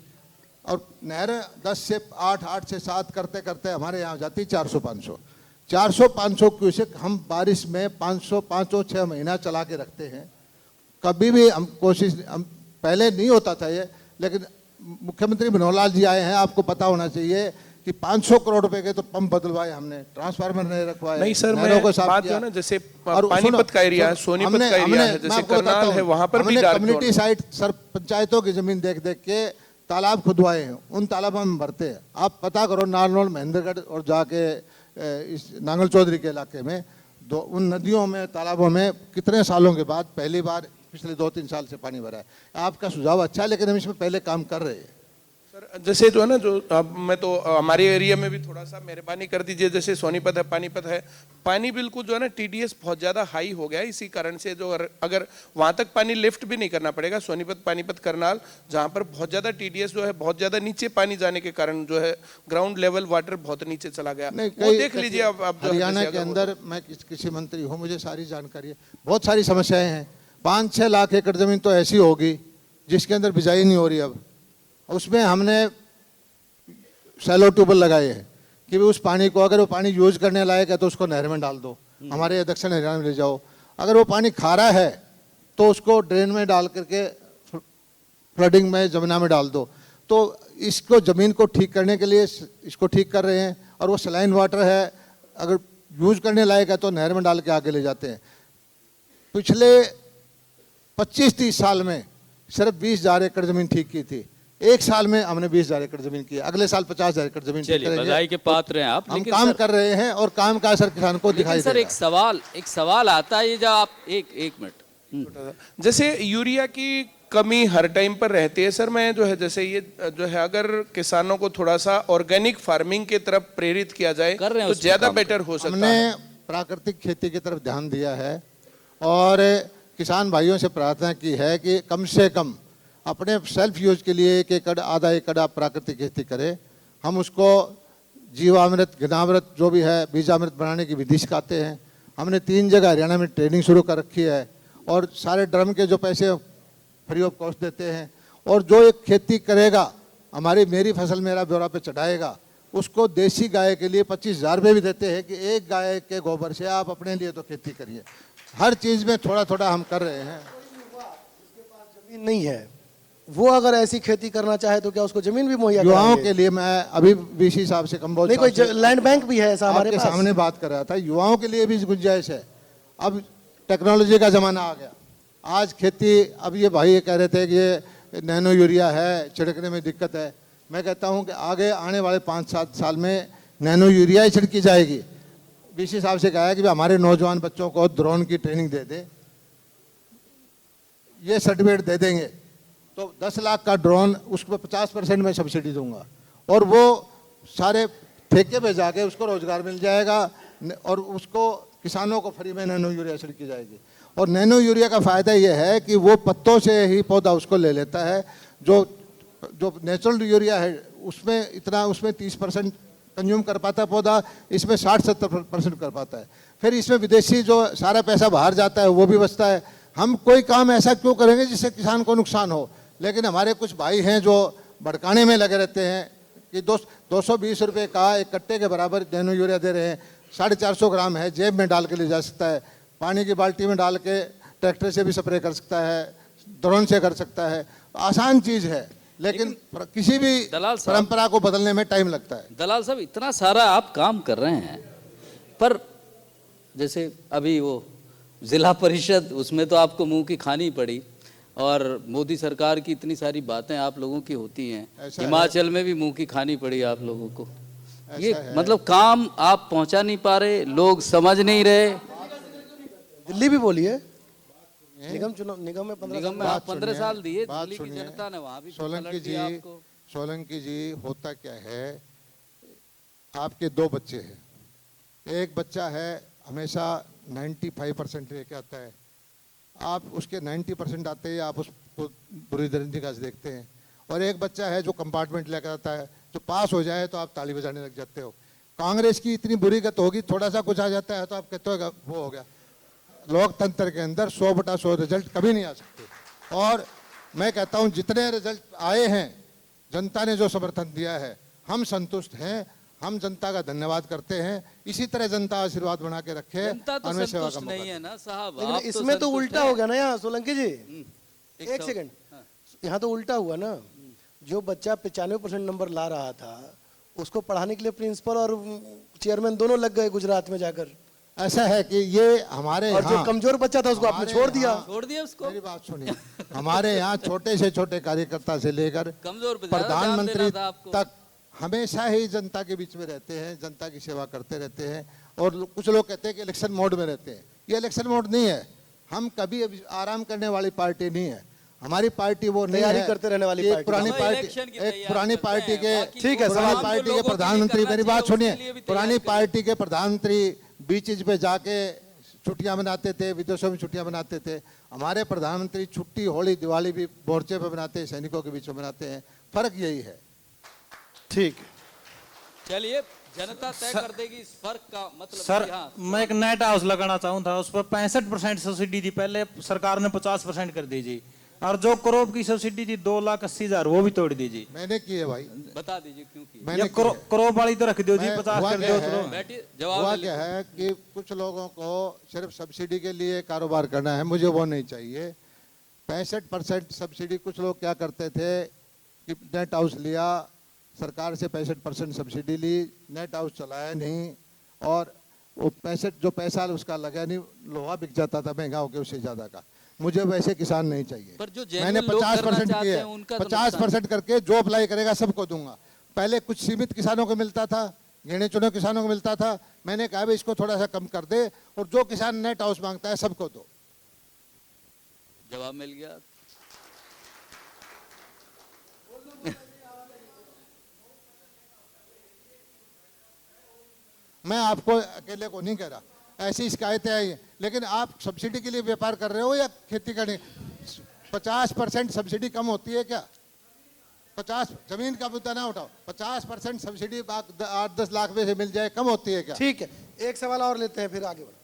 और नहरें 10 से 8, 8 से 7 करते करते हमारे यहाँ जाती 400-500 क्यूसेक। हम बारिश में 500-6 महीना चला के रखते हैं। कभी भी हम कोशिश, हम पहले नहीं होता था ये, लेकिन मुख्यमंत्री मनोहर लाल जी आए हैं, आपको पता होना चाहिए कि 500 करोड़ रुपए के तो पंप बदलवाए हमने, ट्रांसफार्मर नहीं रखवाए, नहीं सर, नहरों को साफ बात किया। जो है ना, जैसे और पानीपत का एरिया है, सोनीपत का एरिया है, जैसे करनाल है, वहां पर भी डार्क कम्युनिटी जोन है। साइट सर पंचायतों की जमीन देख देख के तालाब खुदवाए हैं, उन तालाबों में भरते हैं। आप पता करो नारनौल, महेंद्रगढ़ और जाके इस नांगल चौधरी के इलाके में उन नदियों में, तालाबों में कितने सालों के बाद पहली बार पिछले 2-3 साल से पानी भरा है। आपका सुझाव अच्छा है, लेकिन हम इसमें पहले काम कर रहे हैं। सर जैसे जो है ना, जो अब मैं तो हमारे एरिया में भी थोड़ा सा मेहरबानी कर दीजिए। जैसे सोनीपत है, पानीपत है, पानी बिल्कुल जो है ना टीडीएस बहुत ज्यादा हाई हो गया है। इसी कारण से जो अगर वहां तक पानी लिफ्ट भी नहीं करना पड़ेगा, सोनीपत, पानीपत, करनाल, जहां पर बहुत ज्यादा टीडीएस जो है बहुत ज्यादा नीचे पानी जाने के कारण जो है ग्राउंड लेवल वाटर बहुत नीचे चला गया। नहीं, वो देख लीजिए आप जो है, हरियाणा जैसे के अगर वो- अंदर मैं किसी मंत्री हूँ, मुझे सारी जानकारी है। बहुत सारी समस्याएं हैं। 5-6 लाख एकड़ जमीन तो ऐसी होगी जिसके अंदर बिजाई नहीं हो रही। अब उसमें हमने शैलो ट्यूबवेल लगाए हैं कि उस पानी को, अगर वो पानी यूज करने लायक है तो उसको नहर में डाल दो, हमारे दक्षिण हरियाणा में ले जाओ। अगर वो पानी खारा है तो उसको ड्रेन में डाल करके फ्लडिंग में जमुना में डाल दो। तो इसको ज़मीन को ठीक करने के लिए इसको ठीक कर रहे हैं, और वो सलाइन वाटर है, अगर यूज करने लायक है तो नहर में डाल के आगे ले जाते हैं। पिछले 25-30 साल में सिर्फ 20,000 एकड़ ज़मीन ठीक की थी। एक साल में हमने 20,000 एकड़ ज़मीन की, अगले साल 50,000 एकड़ ज़मीन ठीक चलिए, करेंगे। बधाई के पात्र हैं आप। हम लेकिन काम सर- कर रहे हैं और काम का असर किसान को दिखाई लेकिन सर देगा। एक सवाल आता है, ये जब आप एक मिनट, जैसे यूरिया की कमी हर टाइम पर रहती है सर। मैं जो है जैसे ये जो है अगर किसानों को थोड़ा सा ऑर्गेनिक फार्मिंग की तरफ प्रेरित किया जाए कर रहे हैं तो उस पे ज्यादा काम बेटर हो सकता हमने है। प्राकृतिक खेती की तरफ ध्यान दिया है और किसान भाइयों से प्रार्थना की है कि कम से कम अपने सेल्फ यूज के लिए 1 एकड़ आधा एकड़ आप प्राकृतिक खेती करें। हम उसको जीवामृत, घनामृत जो भी है, बीजामृत बनाने की विधि सिखाते हैं। हमने 3 जगह हरियाणा में ट्रेनिंग शुरू कर रखी है और सारे ड्रम के जो पैसे फ्री ऑफ कॉस्ट देते हैं। और जो एक खेती करेगा, हमारी मेरी फसल मेरा ब्यौरा पे चढ़ाएगा, उसको देसी गाय के लिए 25,000 रुपये भी देते हैं कि एक गाय के गोबर से आप अपने लिए तो खेती करिए। हर चीज़ में थोड़ा थोड़ा हम कर रहे हैं। जमीन नहीं है, वो अगर ऐसी खेती करना चाहे तो क्या उसको जमीन भी मुहैया युवाओं कराएंगे? के लिए मैं अभी बीसी साहब से कंबोज नहीं, कोई लैंड बैंक भी है ऐसा हमारे आपके पास। सामने बात कर रहा था, युवाओं के लिए भी गुंजाइश है। अब टेक्नोलॉजी का ज़माना आ गया। आज खेती, अब ये भाई ये कह रहे थे कि ये नैनो यूरिया है, छिड़कने में दिक्कत है। मैं कहता हूँ कि आगे आने वाले 5-7 साल में नैनो यूरिया ही छिड़की जाएगी। बीसी साहब से कहा है कि हमारे नौजवान बच्चों को ड्रोन की ट्रेनिंग दे दे, ये सर्टिफिकेट दे देंगे तो 10 लाख का ड्रोन, उसको 50% में सब्सिडी दूंगा और वो सारे ठेके पे जाके उसको रोजगार मिल जाएगा और उसको किसानों को फ्री में नैनो यूरिया छिड़की जाएगी। और नैनो यूरिया का फ़ायदा ये है कि वो पत्तों से ही पौधा उसको ले लेता है। जो नेचुरल यूरिया है उसमें 30% कंज्यूम कर पाता है पौधा, इसमें 60-70% कर पाता है। फिर इसमें विदेशी जो सारा पैसा बाहर जाता है वो भी बचता है। हम कोई काम ऐसा क्यों करेंगे जिससे किसान को नुकसान हो? लेकिन हमारे कुछ भाई हैं जो भड़काने में लगे रहते हैं कि 220 रुपये का एक कट्टे के बराबर नैनो यूरिया दे रहे हैं, 450 ग्राम है, जेब में डाल के ले जा सकता है, पानी की बाल्टी में डाल के ट्रैक्टर से भी स्प्रे कर सकता है, ड्रोन से कर सकता है। आसान चीज़ है, लेकिन किसी भी दलाल साहब- परंपरा को बदलने में टाइम लगता है। दलाल साहब इतना सारा आप काम कर रहे हैं, पर जैसे अभी वो जिला परिषद, उसमें तो आपको मुंह की खानी पड़ी, और मोदी सरकार की इतनी सारी बातें आप लोगों की होती हैं, ऐसा हिमाचल में भी मुंह की खानी पड़ी आप लोगों को। ये ऐसा है। मतलब काम आप पहुंचा नहीं पा रहे, लोग समझ नहीं रहे। दिल्ली भी बोलिए, निगम में 15 निगम में बात आप 15 सुनिए, साल दिए, बात दिल्ली की सुनिए। जनता ने वहां भी सोलंकी पलट जी, दिया आपको। सोलंकी जी, होता क्या है, आपके 2 बच्चे हैं, एक बच्चा है हमेशा 95% लेके आता है, आप उसके 90% आते ही आप उसको बुरी निगाह से देखते हैं, और एक बच्चा है जो कंपार्टमेंट लेकर आता है, जो पास हो जाए तो आप ताली बजाने लग जाते हो। कांग्रेस की इतनी बुरी गत होगी, थोड़ा सा कुछ आ जाता है तो आप कहते हो वो हो गया। लोकतंत्र के अंदर 100/100 रिजल्ट कभी नहीं आ सकते। और मैं कहता हूं जितने रिजल्ट आए हैं, जनता ने जो समर्थन दिया है, हम संतुष्ट हैं, हम जनता का धन्यवाद करते हैं। इसी तरह जनता आशीर्वाद बना के रखे जनता तो और हमें सेवा का संतुष्ट मौका नहीं है ना साहब, लेकिन आप इसमें तो संतुष्ट उल्टा हैं। हो गया ना यहाँ सोलंकी जी। एक सवाल- सेकंड, यहाँ तो उल्टा हुआ ना। जो बच्चा 95% नंबर ला रहा था, उसको पढ़ाने के लिए प्रिंसिपल और चेयरमैन दोनों लग गए गुजरात में जाकर, ऐसा है कि ये हमारे और जो यहाँ कमजोर बच्चा था उसको आपने हमारे छोड़ दिया। यहाँ- छोड़ दिया उसको। मेरी बात सुनिए, हमारे यहाँ छोटे से छोटे कार्यकर्ता से लेकर कमजोर पे ज्यादा ध्यान प्रधानमंत्री देना था आपको। तक हमेशा ही जनता के बीच में रहते हैं, जनता की सेवा करते रहते हैं। और कुछ लोग कहते हैं कि इलेक्शन मोड में रहते हैं, ये इलेक्शन मोड नहीं है। हम कभी अभी आराम करने वाली पार्टी नहीं है। हमारी पार्टी वो नहीं तैयारी है करते रहने वाली कि एक पार्टी। पुरानी हम पार्टी, इलेक्शन की एक तैयारी पुरानी करते पार्टी हैं, के बाकी ठीक है, पुरानी सवाल पार्टी लोगों के के लिए प्रधानमंत्री, करना मेरी बात चाहिए, सुनिए, उसके लिए भी पुरानी तैयारी करिए। पार्टी के प्रधानमंत्री बीचेज पे जाके छुट्टियां मनाते थे, विदेशों में छुट्टियां मनाते थे। हमारे प्रधानमंत्री छुट्टी, होली, दिवाली भी मोर्चे पे मनाते हैं, सैनिकों के बीच में मनाते हैं। फर्क यही है। ठीक है। चलिए, जनता तय कर देगी इस फर्क का मतलब। सर जी हाँ, मैं एक नेट हाउस लगाना चाहूँ था, उस पर 65% सब्सिडी थी, पहले सरकार ने 50% कर दी जी। और जो क्रॉप की सब्सिडी थी 2,80,000 वो भी तोड़ दीजिए। मैंने की है भाई, बता दीजिए क्यों की। मैंने ये की है। क्रॉप वाली तो रख दो जी, मैं- 50 हुआ कर क्या दो है? तो। बैठिए, हुआ जवाब क्या है कि कुछ लोगों को सिर्फ सब्सिडी के लिए कारोबार करना है, मुझे वो नहीं चाहिए। 65% सब्सिडी, कुछ लोग क्या करते थे कि नेट हाउस लिया, सरकार से 65% सब्सिडी ली, नेट हाउस चलाया नहीं, और वो 65 जो पैसा उसका लगा नहीं, लोहा बिक जाता था महंगा होकर उससे ज़्यादा का। मुझे वैसे किसान नहीं चाहिए। पर जो genuine मैंने लोग करना 50% चाहते किया, हैं, उनका तो 50% करके जो अप्लाई करेगा सबको दूंगा। पहले कुछ सीमित किसानों को मिलता था, गिने चुने किसानों को मिलता था, मैंने कहा भाई इसको थोड़ा सा कम कर दे, और जो किसान नेट हाउस मांगता है सबको दो। जवाब मिल गया। मैं आपको अकेले को नहीं कह रहा, ऐसी शिकायतें आई हैं, लेकिन आप सब्सिडी के लिए व्यापार कर रहे हो या खेती करने? 50% सब्सिडी कम होती है क्या? 50 जमीन का मुद्दा ना उठाओ, 50% सब्सिडी 8-10 लाख में से मिल जाए, कम होती है क्या? ठीक है, एक सवाल और लेते हैं फिर आगे बढ़ो।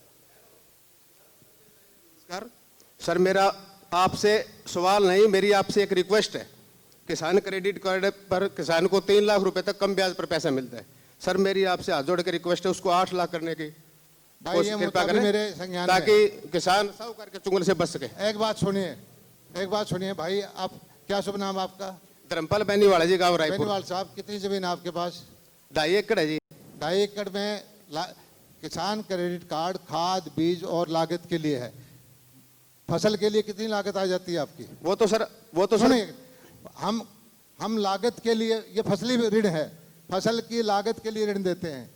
सर मेरा आपसे सवाल नहीं, मेरी आपसे एक रिक्वेस्ट है। किसान क्रेडिट कार्ड पर किसान को 3 लाख रुपए तक कम ब्याज पर पैसा मिलता है। सर मेरी आपसे हाथ जोड़ के रिक्वेस्ट है उसको 8 लाख करने की भाई ये कृपा मुद्दा भी करें, मेरे संज्ञान में है। ताकि किसान साहूकार के चुंगल से बच सके। एक बात सुनिए भाई, आप क्या शुभ नाम आपका? धर्मपाल बैनीवाला जी, गाँव रायपुर। बेनीवाल साहब, कितनी जमीन है आपके पास? 2.5 एकड़ है जी। 2.5 एकड़ में किसान क्रेडिट कार्ड खाद बीज और लागत के लिए है। फसल के लिए कितनी लागत आ जाती है आपकी? वो तो सर सुनिए, हम लागत के लिए, ये फसली ऋण है, फसल की लागत के लिए ऋण देते हैं।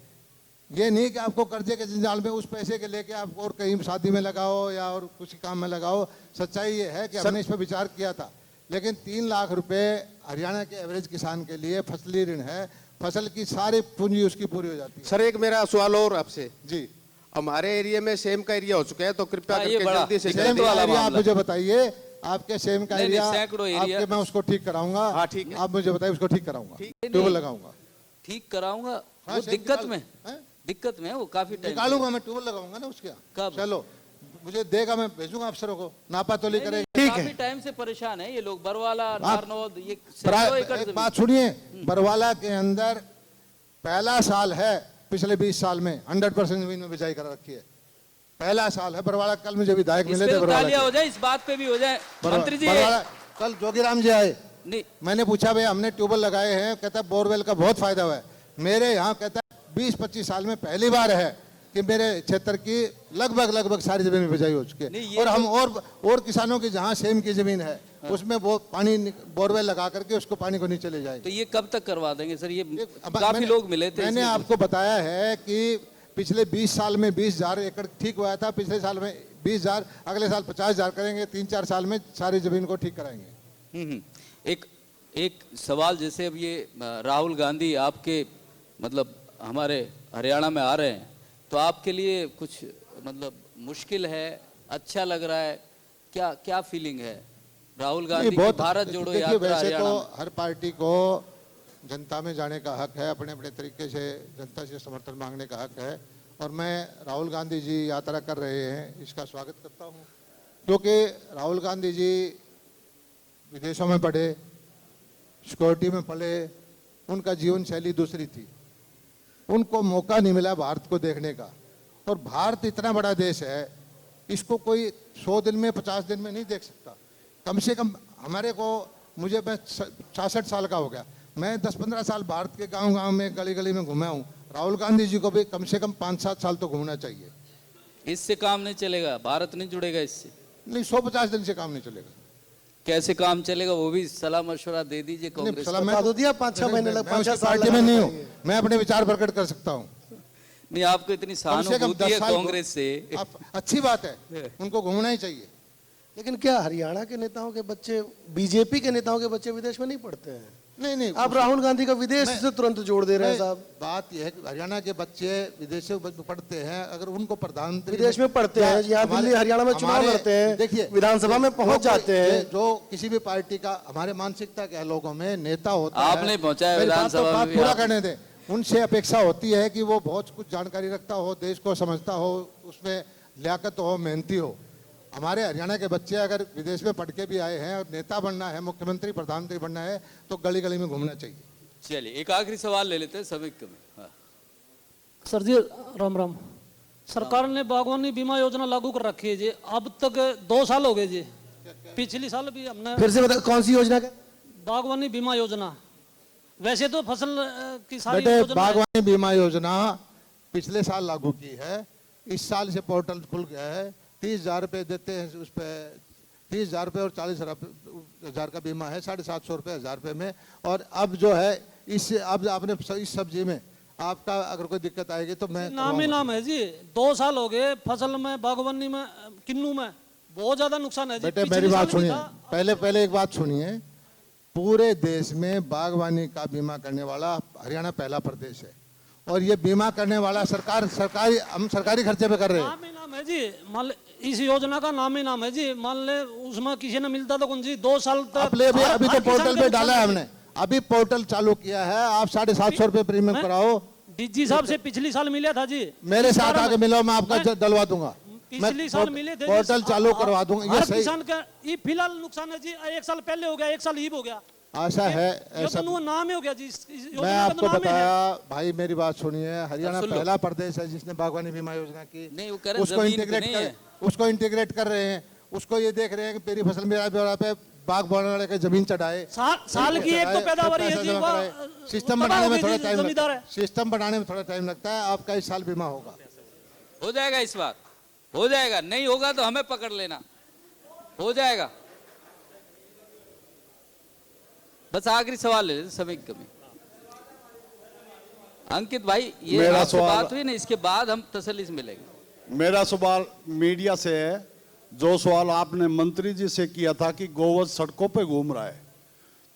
ये नहीं कि आपको कर्जे के जंजाल में उस पैसे के लेके आप और कहीं शादी में लगाओ या और किसी काम में लगाओ। सच्चाई ये है कि हमने इस पर विचार किया था, लेकिन 3 लाख रुपए हरियाणा के एवरेज किसान के लिए फसली ऋण है, फसल की सारी पूंजी उसकी पूरी हो जाती है। सर एक मेरा सवाल और आपसे जी, हमारे एरिया में सेम का एरिया हो चुका है, तो कृपया हाँ, ये करके बड़ा जल्दी से सेम सेम वाला का एरिया आप मामला। मुझे बताइए, आपके सेम का नहीं, एरिया, सैकड़ों एरिया। आपके मैं उसको ठीक कराऊंगा। हाँ, ठीक है। आप मुझे बताइए, उसको ठीक कराऊंगा, नहीं, ट्यूबवेल लगाऊंगा। ठीक कराऊंगा। हाँ, वो सेम दिक्कत निकाल- में, हैं? दिक्कत में है वो, काफी टाइम निकालूंगा मैं, ट्यूबवेल लगाऊंगा ना उसके। कब? चलो मुझे देगा, मैं भेजूंगा अफसरों को, नापा तोली करेंगे। ठीक काफी है। टाइम से परेशान है ये लोग, बरवाला, आप- नारनौद, ये सैकड़ों एकड़ एक जमीन। बात सुनिए, बरवाला के अंदर पहला साल है पिछले 20 साल में 100% जमीन में बिजाई कर रखी है। पहला साल है बरवाला। कल मुझे विधायक इस मिले पे थे तो बरवाला तालियां के। हो जाए, इस बात पे भी हो जाए। मंत्री जी बरवाला कल जोगीराम जी आए, नहीं, मैंने पूछा भाई हमने ट्यूबवेल लगाए हैं, कहता है बोरवेल का बहुत फायदा हुआ है। मेरे यहाँ कहता है 20-25 साल में पहली बार है कि मेरे क्षेत्र की लगभग सारी जमीन में बिजाई हो चुकी नहीं, है। ये और तो- हम और किसानों की जहाँ सेम की जमीन है उसमें वो पानी बोरवेल लगा करके उसको पानी को नीचे ले जाएंगे। तो ये कब तक करवा देंगे सर? ये अब काफी मैंने- लोग मिले थे मैंने इसमें। आपको बताया है कि पिछले 20 साल में 20,000 एकड़ ठीक हुआ था, पिछले साल में 20,000, अगले साल 50,000 करेंगे, 3-4 साल में सारी जमीन को ठीक कराएंगे। एक सवाल, जैसे अब ये राहुल गांधी आपके मतलब हमारे हरियाणा में आ रहे हैं, तो आपके लिए कुछ मतलब मुश्किल है, अच्छा लग रहा है, क्या क्या फीलिंग है? राहुल गांधी की भारत जोड़ो देखिए, यात्रा वैसे हरियाणा तो में। हर पार्टी को जनता में जाने का हक है, अपने अपने तरीके से जनता से समर्थन मांगने का हक है, और मैं राहुल गांधी जी यात्रा कर रहे हैं इसका स्वागत करता हूं, क्योंकि राहुल गांधी जी विदेशों में पढ़े, सिक्योरिटी में पले, उनका जीवन शैली दूसरी थी, उनको मौका नहीं मिला भारत को देखने का। और भारत इतना बड़ा देश है, इसको कोई 100 दिन में 50 दिन में नहीं देख सकता। कम से कम हमारे को, मुझे मैं 66 साल का हो गया, मैं 10-15 साल भारत के गांव में गली गली में घूमा हूँ। राहुल गांधी जी को भी कम से कम 5-7 साल तो घूमना चाहिए। इससे काम नहीं चलेगा, भारत नहीं जुड़ेगा इससे। नहीं, 150 दिन से काम नहीं चलेगा। कैसे काम चलेगा, वो भी सलाह मशवरा दे दीजिए कांग्रेस सलाह को। मैं बता दो दिया, 5-6 महीने लग, मैं 5-6 उसकी साल पार्टी में नहीं हूँ, लगाना मैं अपने विचार प्रकट कर सकता हूँ। नहीं, आपको इतनी कम से कम सहानुभूति 10 है साल कांग्रेस से। अच्छी बात है, उनको घूमना ही चाहिए। लेकिन क्या हरियाणा के नेताओं के बच्चे, बीजेपी के नेताओं के बच्चे विदेश में नहीं पढ़ते हैं? नहीं नहीं, आप राहुल गांधी का विदेश से तुरंत जोड़ दे रहे हैं साहब। बात यह है कि हरियाणा के बच्चे विदेशों में पढ़ते हैं, अगर उनको प्रधानमंत्री विदेश में पढ़ते हैं, यहाँ दिल्ली हरियाणा में चुनाव लड़ते हैं, देखिए विधानसभा में पहुंच जाते हैं। जो किसी भी पार्टी का, हमारे मानसिकता के लोगों में नेता होता है, आपने पहुंचाया मेरी बात विधानसभा तो में बात भी पूरा आप- करने दें। उनसे अपेक्षा होती है कि वो बहुत कुछ जानकारी रखता हो, देश को समझता हो, उसमें लियाकत हो, मेहनती हो। हमारे हरियाणा के बच्चे अगर विदेश में पढ़ के भी आए हैं और नेता बनना है, मुख्यमंत्री प्रधानमंत्री बनना है, तो गली गली में घूमना चाहिए। चलिए एक आखिरी सवाल ले लेते हैं समीक में। हाँ। सर जी राम राम। सरकार ने बागवानी बीमा योजना लागू कर रखी है जी, अब तक 2 साल हो गए जी। पिछली साल भी हमने फिर से बता, कौन सी योजना का? बागवानी बीमा योजना। वैसे तो फसल की सारी बेटे, योजना है। बागवानी बीमा योजना पिछले साल लागू की है, इस साल से पोर्टल खुल गया है। 30,000 रुपये देते हैं उस पर, 30,000 रुपये और 40,000 का बीमा है, 750 रुपये 1,000 रुपये में। और अब जो है इससे अब आपने इस सब्जी में आपका अगर कोई दिक्कत आएगी तो मैं नाम ही नाम है जी। 2 साल हो गए फसल में, बागवानी में, किन्नू में बहुत ज्यादा नुकसान है जी। बेटे पिछले मेरी बात साल भी सुनिए, था। पहले एक बात सुनिए। पूरे देश में बागवानी का बीमा करने वाला हरियाणा पहला प्रदेश है, और ये बीमा करने वाला हम सरकारी खर्चे पे कर रहे हैं। नाम ही नाम है जी। मान ले इस योजना का नाम ही नाम है जी। मान ले उसमें किसी ने मिलता तो कौन जी 2 साल तक अभी तो हर पोर्टल किसान पे का डाला है नुकसान हमने, अभी पोर्टल चालू किया है। आप 750 रुपये प्रीमियम कराओ। डीजी साहब से पिछली साल मिला था जी। मेरे इस साथ बार आके मिलो, मैं आपका डलवा दूंगा। पिछली साल मिले थे जी। पोर्टल चालू करवा दूंगा। ये हर सही किसान का ये फिलहाल नुकसान है जी। 1 साल पहले हो गया, 1 साल ही हो गया। आशा है ये ऐसा। तो नाम ही हो गया जी। इस योजना मैं का तो आपको नाम ही है। बताया भाई, मेरी बात सुनिए। हरियाणा सुन लो। पहला प्रदेश है जिसने बागवानी बीमा योजना की। नहीं, वो कह रहे जमीन पे नहीं है। उसको इंटीग्रेट कर रहे हैं। उसको ये देख रहे हैं कि मेरी फसल मेरा ब्यौरा पे बाग बनाने वाले के जमीन चढ़ाए। साल की एक तो पैदावारी है जी। सिस्टम वो बनाने में तबाह थोड़ा हो गई जी, टाइम जमींदार लगता है। है। सिस्टम बनाने में थोड़ा टाइम लगता है। आपका इस साल बीमा होगा। हो जाएगा, इस बार हो जाएगा। नहीं होगा तो हमें पकड़ लेना, हो जाएगा। बस आखिरी सवाल ले लेते समीक में। अंकित भाई, ये मेरा आपसे सवाल- बात हुई ना, इसके बाद हम तसल्ली से मिलेंगे। मेरा सवाल मीडिया से है। जो सवाल आपने मंत्री जी से किया था कि गोवंश सड़कों पे घूम रहा है,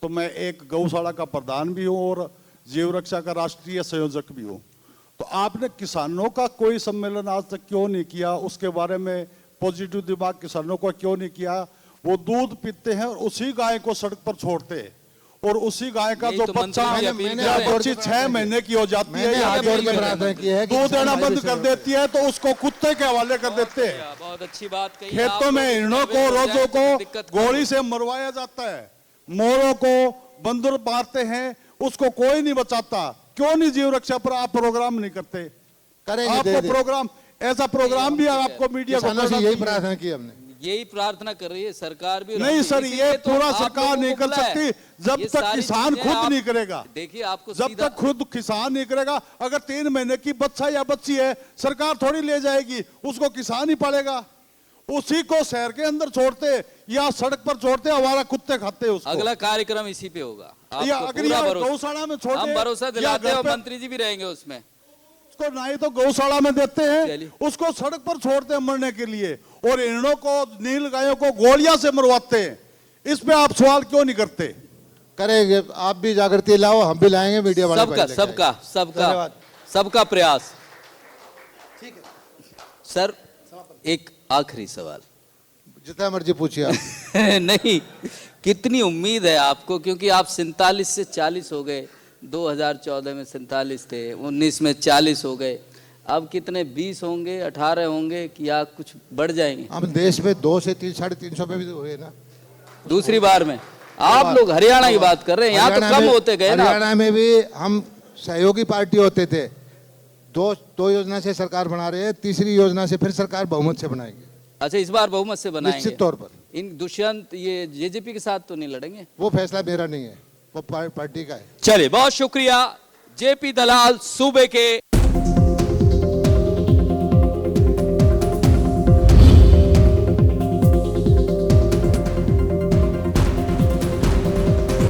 तो मैं एक गौशाला का प्रधान भी हूँ और जीव रक्षा का राष्ट्रीय संयोजक भी हूँ। तो आपने किसानों का कोई सम्मेलन आज तक क्यों नहीं किया? उसके बारे में पॉजिटिव दिमाग किसानों को क्यों नहीं किया? वो दूध पीते हैं और उसी गाय को सड़क पर छोड़ते हैं, और उसी गाय का यही जो तो बच्चा मंत्री जी है अपील या कर रहे हैं। बच्ची 6 महीने की हो जाती है मैंने या हाथ जोड़ के प्रार्थना की है कि दूध किसान देना भाई बंद से- कर देती है, तो उसको कुत्ते के हवाले कर देते हैं। बहुत अच्छी बात कही। खेतों आप में लोग हिरणों को, हो जाए रोजों तो को दिक्कत गोली से मरवाया जाता है, मोरों को बंदर मारते हैं, उसको कोई नहीं बचाता। क्यों नहीं जीव रक्षा पर आप प्रोग्राम नहीं करते? करेंगे, आपको दे दे। प्रोग्राम, ऐसा प्रोग्राम भी आपको मीडिया को किसानों से करना यही चाहिए। प्रार्थना की हमने। यही प्रार्थना कर रही है सरकार भी। और हम नहीं भी। सर, इसीलिए ये तो पूरा आप सरकार लोगों नहीं को कर बुलाया है। सकती जब ये तक सारी किसान चीजें खुद आप- नहीं करेगा। देखिए आपको जब सीधा तक खुद किसान नहीं करेगा, अगर 3 महीने की बच्चा या बच्ची है, सरकार थोड़ी ले जाएगी, उसको किसान ही पालेगा। उसी को शहर के अंदर छोड़ते या सड़क पर छोड़ते, हमारा कुत्ते खाते हैं उसको। अगला कार्यक्रम इसी पे होगा। या आपको अगर पूरा यहाँ भरोसा- गौशाला में छोड़ हम दे, भरोसा या दिलाते हैं घर और पे- मंत्री जी भी रहेंगे उसमें। उसको ना ही तो गौशाला में देते हैं, चलिए। उसको सड़क पर छोड़ते हैं मरने के लिए, और हिरणों को, नील गायों को गोलियां से मरवाते हैं। इस पे आप सवाल क्यों नहीं करते? करेंगे। आप भी जागृति लाओ, हम भी लाएंगे। मीडिया वाले सबका पहले लेके सबका सबका धन्यवाद। सबका प्रयास। ठीक है। सर एक आखिरी सवाल। आएंगे। जितना मर्जी पूछिए आप। नहीं, कितनी उम्मीद है आपको? क्योंकि आप 47 से 40 हो गए। 2014 में 47 थे, 19 में 40 हो गए। अब कितने 20 होंगे, 18 होंगे, कि या कुछ बढ़ जाएंगे? हम देश में 2 से 3, 350 पे भी तो हुए ना। दूसरी बार में आप लोग हरियाणा की बात कर रहे हैं, यहाँ तो हरियाणा कम में- होते गए ना। हरियाणा में भी हम सहयोगी पार्टी होते थे। दो योजना से सरकार बना रहे हैं, तीसरी योजना से फिर सरकार बहुमत से बनाएगी, अच्छा, इस बार बहुमत से बनाएंगे निश्चित तौर पर। इन दुष्यंत ये जेजेपी के साथ तो नहीं लड़ेंगे? वो फैसला मेरा नहीं है, वो पार्टी का है। चलिए, बहुत शुक्रिया। जेपी दलाल सूबे के